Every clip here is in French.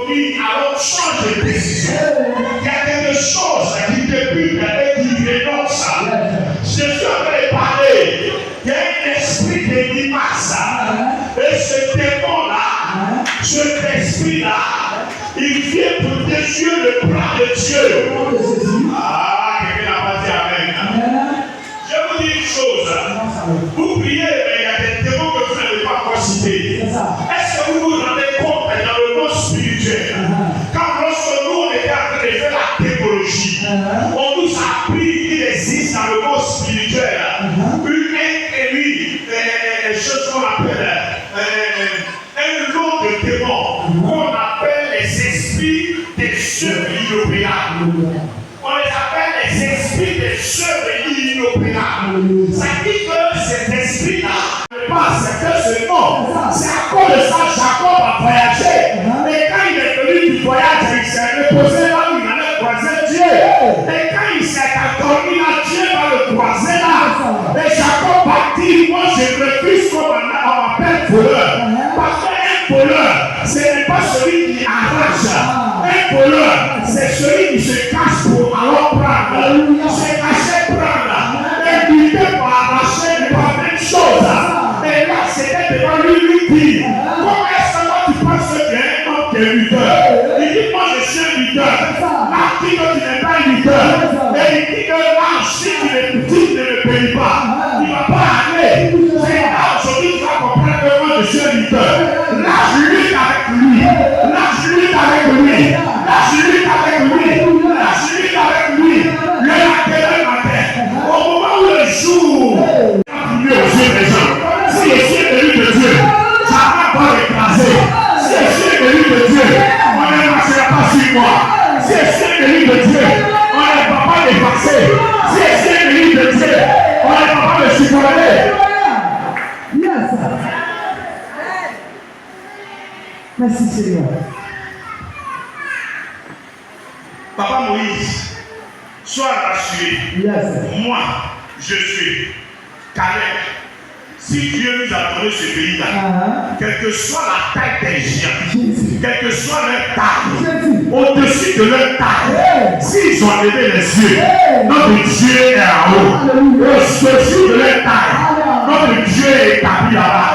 compromis, alors change de décision. Il y a quelque chose qui te bute et qui renonce. Je suis en train de parler. Il y a un esprit de limace. Et ce démon-là, cet esprit-là, il vient pour détruire le plan de Dieu. Ah, quelqu'un n'a pas dit amen. Je vous dis une chose. Vous priez, mais il y a des démons que vous n'avez pas encore cités. Est-ce que vous vous rendez compte dans le monde spirituel, quand lorsque nous on était en train de faire la théologie, on nous a appris qu'il existe dans le monde spirituel une chose qu'on appelle un lot de démons qu'on appelle les esprits des œuvres inopérables. On les appelle les esprits des œuvres inopérables. Ça dit que cet esprit-là c'est que ce nom, c'est à cause de ça Jacob a voyagé. Mais quand il est venu du voyage, il s'est reposé là où il allait croiser Dieu. Et quand il s'est endormi là, Dieu va le croiser là. Et Jacob a dit, moi je refuse qu'on m'appelle voleur. Parce qu'un voleur, ce n'est pas celui qui arrache. Un voleur, c'est celui qui se cache pour alors prendre. Se cacher prendre. Et lutter pour arracher n'est pas la même chose. Et là, c'était devant lui dit, comment est-ce que tu penses que tu es un homme qui est lutteur? Il dit, moi je suis un lutteur. Là, il dit que tu n'es pas un lutteur. Et il dit que là, si tu ne me payes pas, tu ne vas pas aller. C'est là, aujourd'hui, tu vas comprendre que moi je suis un lutteur. Là, je lutte avec lui. Là, je lutte avec lui. Là, je lutte avec lui. Là, je lutte avec lui. Le matin, au moment où le jour, il a prié aux yeux des gens. Si je suis élu de Dieu, ça ne va pas écraser. Si je suis élu de Dieu, on ne marchera pas sur moi. Si je suis élu de Dieu, on ne va pas dépasser. Si je suis élu de Dieu, on ne va pas me supporter. Yes. Merci Seigneur. Papa Moïse, sois rassuré. Yes. Moi, je suis Caleb. Si Dieu nous a donné ce pays-là, quelle que soit la taille des géants, quelle que soit leur taille, au-dessus de leur taille, s'ils ont levé les yeux, notre Dieu est en haut. Au-dessus de leur taille, notre Dieu est établi là-bas.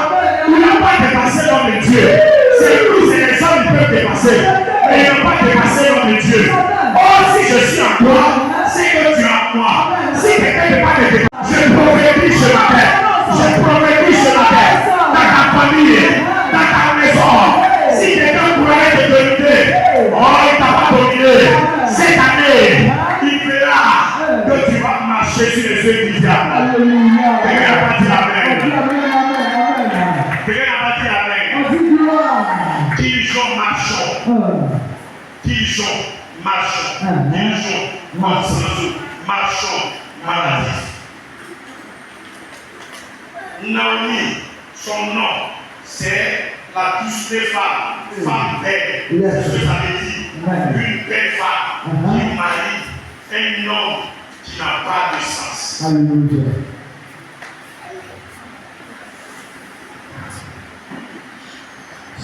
Il n'a pas dépassé notre Dieu. C'est nous et les hommes qui peuvent dépasser. Mais il n'a pas dépassé notre Dieu. Oh, si je suis en toi, c'est que tu es en moi. Si quelqu'un ne peut pas te dépasser, je prophétise ce matin. Je prophétise ce matin dans ta famille, dans ta maison. Si quelqu'un pourrait te dominer, oh, il t'a pas dominé. Cette année, il verra que tu vas marcher sur les yeux du diable. Quelqu'un n'a pas dit amen. Quelqu'un n'a pas dit amen. Qu'ils ont marchons. Qu'ils ont marchons. Qu'ils ont marchons maladie. Naomi, son nom, c'est la douce des femmes, femme belle. Ce que ça veut dire, une belle femme qui marie un homme qui n'a pas de sens. Alléluia.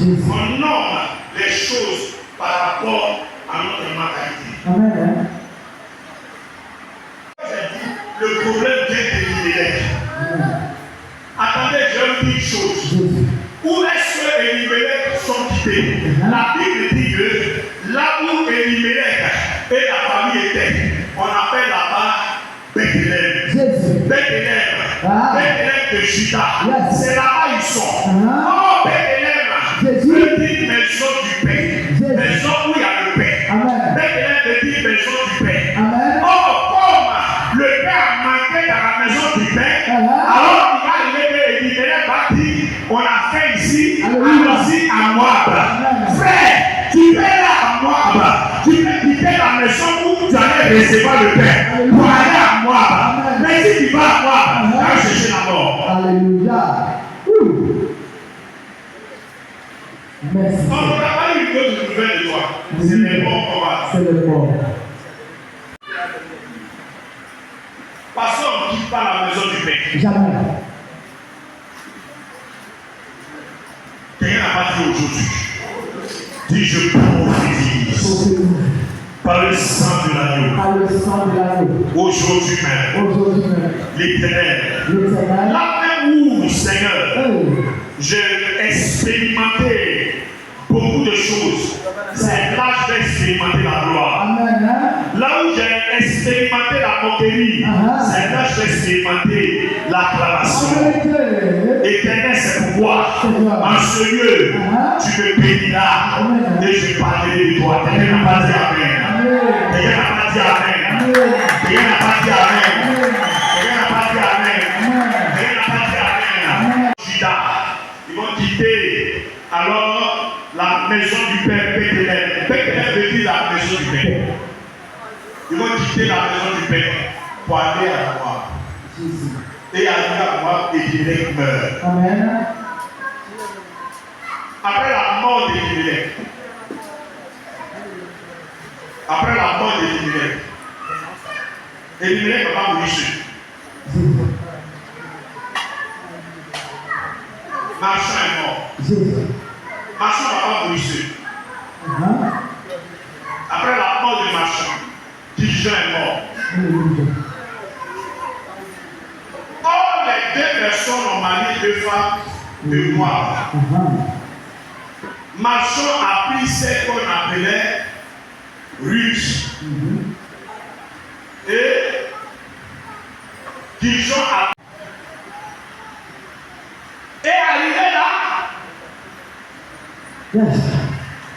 On nomme les choses par rapport à notre mentalité. Amen. Le problème vient de l'Élimélec. Attendez, je vous dis une chose. Où est-ce que Elimelech sont quittés? La Bible dit que là où Elimelech et la famille étaient, on appelle là-bas Bethléem. Bethléem. Bethléem de Juda. C'est là-bas ils sont. Oh, Bethléem, petite maison du pain. Maison où il y a le pain. Bethléem, petite maison du pain. Oh, comme le pain a manqué dans la maison du pain, alors il va arriver et Elimelech va dire, on a fait ici, allons-y à Moab. Frère, tu es là à Moab. Tu peux quitter la maison où tu allais recevoir le pain pour aller à Moab. Mais si tu vas à Moab, tu vas chercher la mort. Alléluia. Merci. On n'a pas eu une autre nouvelle de toi. C'est les morts qu'on va. C'est le mort. Parce qu'on ne quitte pas la maison du pain. Jamais. Quelqu'un n'a pas dit aujourd'hui. Dis je prophétise prophétise par le sang de l'agneau. par le sang de l'agneau. Aujourd'hui même, Aujourd'hui même, l'Éternel, l'Éternel, là même où, Seigneur, hey, j'ai expérimenté beaucoup de choses. C'est là que j'ai expérimenté la gloire. amen, hein? Là où j'ai expérimenté la moquerie, c'est là que j'ai expérimenté l'acclamation. Amen. Éternel, c'est pourquoi en ce lieu, tu me béniras et je parlerai de toi. Quelqu'un n'a pas dit Amen. Quelqu'un n'a pas dit Amen. Quelqu'un n'a pas dit Amen. Quelqu'un n'a pas dit Amen. Quelqu'un n'a pas dit Amen. Judas, ils vont quitter alors la maison du Père Bethléem. Bethléem veut dire la maison du Père. Ils vont quitter la maison du Père pour aller à la croix. Et arriver à la croix, Elimelech meurt. Amen. Après la mort d'Elimelech, après la mort d'Elimelech, Elimelech va pas mourir seul. Marchand est mort. Marchand va pas mourir seul. Après la mort de Marchand, Dijon est mort. Or, les deux personnes ont marié deux femmes de noirs. Marchand a pris celle qu'on appelait Ruth. Et Dijon a. Et arrivé là,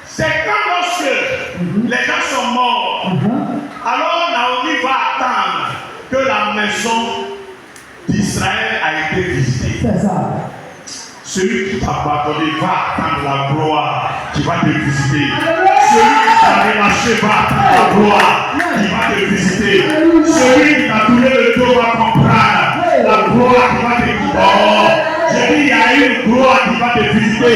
c'est quand lorsque les gens sont morts, alors Naomi va attendre que la maison d'Israël a été visitée. C'est ça. Celui qui t'a pardonné va attendre la gloire qui va te visiter. Celui qui t'a relâché va attendre la gloire qui va te visiter. Celui qui t'a tourné le dos va comprendre la gloire qui va te visiter. Oh, j'ai dit, il y a une gloire qui va te visiter.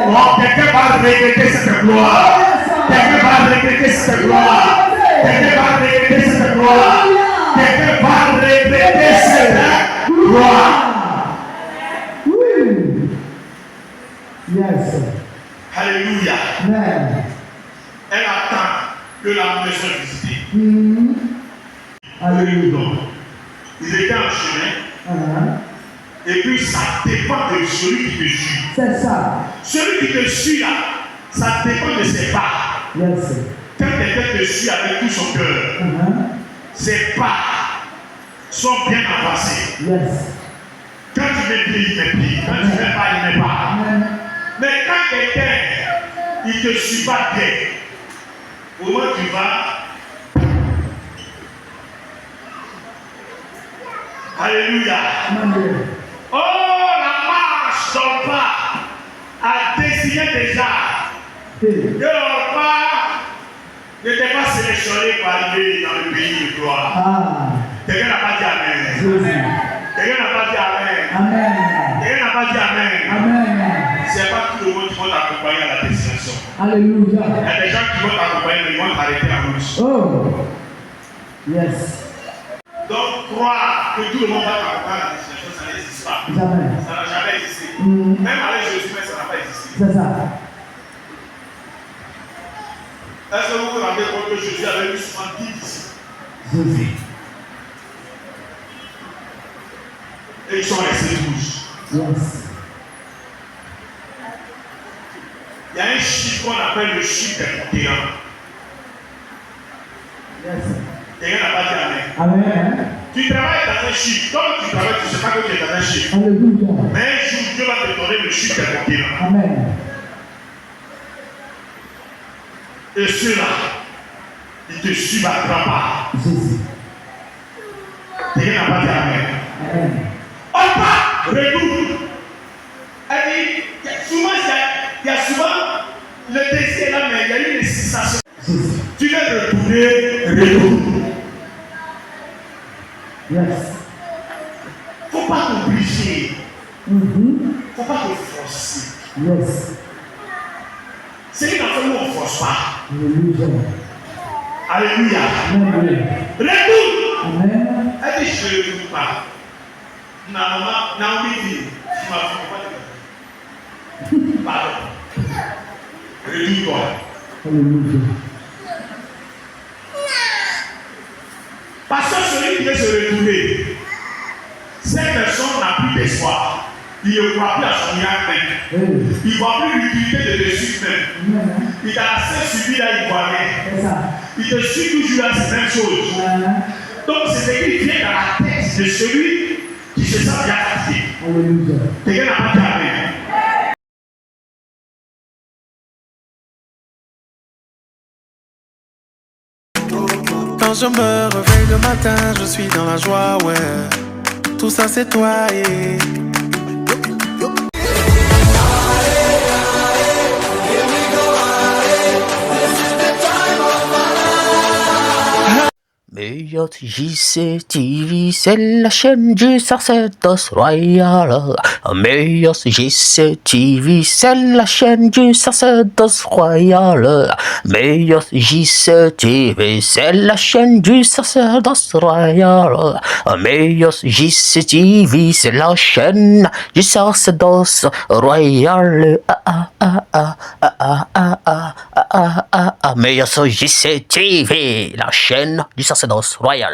Oh, quelqu'un va regretter cette gloire. Quelqu'un va regretter cette gloire. Quelqu'un va regretter cette gloire. Quelqu'un va regretter cette gloire. Yes. Alléluia. Amen. Elle attend que la maison est visitée. Alléluia. Ils étaient en chemin. Et puis ça dépend de celui qui te suit. C'est ça. Celui qui te suit là, ça dépend de ses pas. Yes. Quand quelqu'un te suit avec tout son cœur, ses pas sont bien avancés. Yes. Quand tu mets pied, il met pied. Quand tu ne mets pas, il ne met pas. Mais quand quelqu'un, il ne te suit pas bien, au moment où tu vas, alléluia. Oh, la marche dans le pas a désigné déjà que le pas n'était pas sélectionné pour arriver dans le pays de gloire. Quelqu'un n'a pas dit Amen. Quelqu'un n'a pas dit Amen. Quelqu'un n'a pas dit Amen. C'est pas tout le monde qui va t'accompagner à la destination. Alléluia. Il y a des gens qui vont t'accompagner, mais ils vont t'arrêter en route. Oh. Yes. Donc, croire que tout le monde va t'accompagner à la destination, ça n'existe pas. Jamais. Ça n'a jamais existé. Même avec Jésus, mais ça n'a pas existé. C'est ça. Est-ce que vous vous rendez compte que Jésus avait eu 70 disciples? Jésus. Et ils sont restés 12. Yes. Il y a un chiffre qu'on appelle le chiffre des continents. Yes. Quelqu'un n'a pas dit Amen. Amen. Tu travailles dans un chiffre. Quand tu travailles, tu ne sais pas que tu es dans un chiffre. Alléluia. Mais un jour, Dieu va te donner le chiffre des continents. Amen. Et ceux-là, ils te suivent à grands pas. Jésus. Quelqu'un n'a pas dit Amen. Amen. On part, retour. Elle dit, souvent, il y a souvent le désir là, mais il y a une sensation. Jésus. Tu viens de retourner, retour. Yes. Faut pas t'obliger. Faut pas te forcer. Yes. C'est une affaire où on ne force pas. Alléluia. Alléluia. Amen. Retour. Amen. Elle dit, je ne retourne pas. Naomi dit, tu m'as fait pas de pardon. Retourne-toi. Alléluia. Parce que celui qui veut se retourner, cette personne n'a plus d'espoir. Il ne croit plus à son miracle même. Il ne voit plus l'utilité de Jésus même. Il a assez subi là, il voit rien. Il te suit toujours là, c'est la même chose. Donc c'est ce qui vient dans la tête de celui qui se sent bien fatigué. Alléluia. Quelqu'un n'a pas dit amen. Quand je me réveille le matin, je suis dans la joie, ouais. Tout ça c'est toi et... Meilleur JCTV, c'est la chaîne du sacerdoce royal. Meilleur JCTV, c'est la chaîne du sacerdoce royal. Meilleur JCTV, c'est la chaîne du sacerdoce royal. Meilleur JCTV, c'est la chaîne du sacerdoce royal. Meilleur JCTV, la chaîne du sacerdoce royal.